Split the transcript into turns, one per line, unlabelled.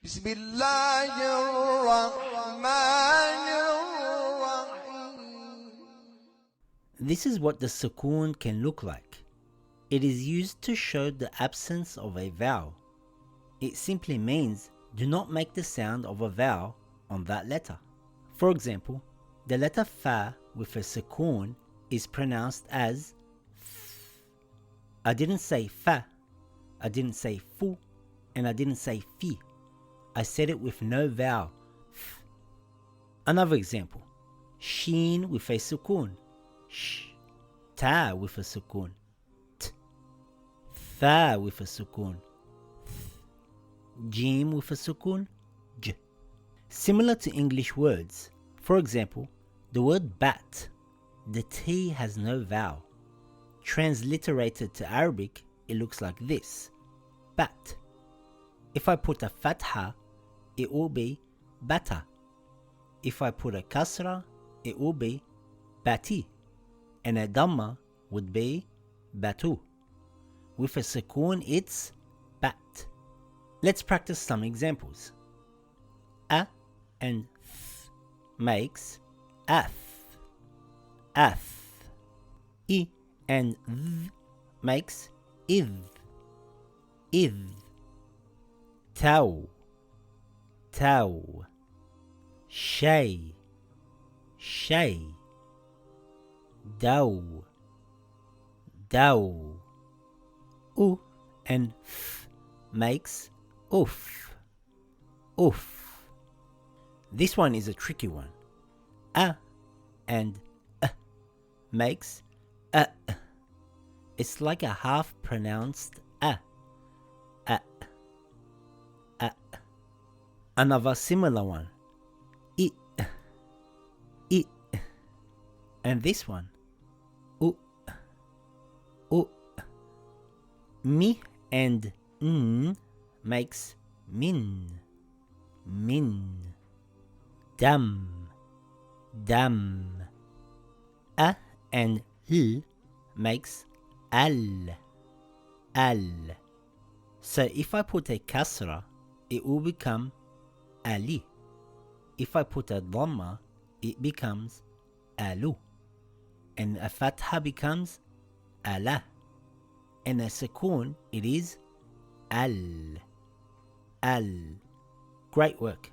بسم الله الرحمن الرحيم.
This is what the Sukoon can look like. It is used to show the absence of a vowel. It simply means do not make the sound of a vowel on that letter. For example, the letter Fa with a Sukoon is pronounced as F. I didn't say Fa, I didn't say Fu, and I didn't say Fi. I said it with no vowel. F. Another example, Sheen with a Sukoon, Sh. Ta with a Sukoon, T. Tha with a Sukoon, Th. Jim with a Sukoon, J. Similar to English words, for example, the word bat, the T has no vowel. Transliterated to Arabic, it looks like this, bat. If I put a Fatha, it will be bata. If I put a Kasra, it will be bati. And a Dhamma would be batu. With a Sukoon, it's bat. Let's practice some examples. A and th makes ath, ath. I and th makes ith, ith. Tau, tau. Shay, shay. Dau, dau. U and f makes oof, oof. This one is a tricky one. A and makes it's like a half pronounced a. Another similar one, I, and this one, u. Mi and n makes min, min. Dam, dam. A and l makes al, al. So if I put a kasra, it will become Ali. If I put a Dhamma, it becomes Alu. And a Fatha becomes Ala. And a Sukoon, it is Al. Al. Great work.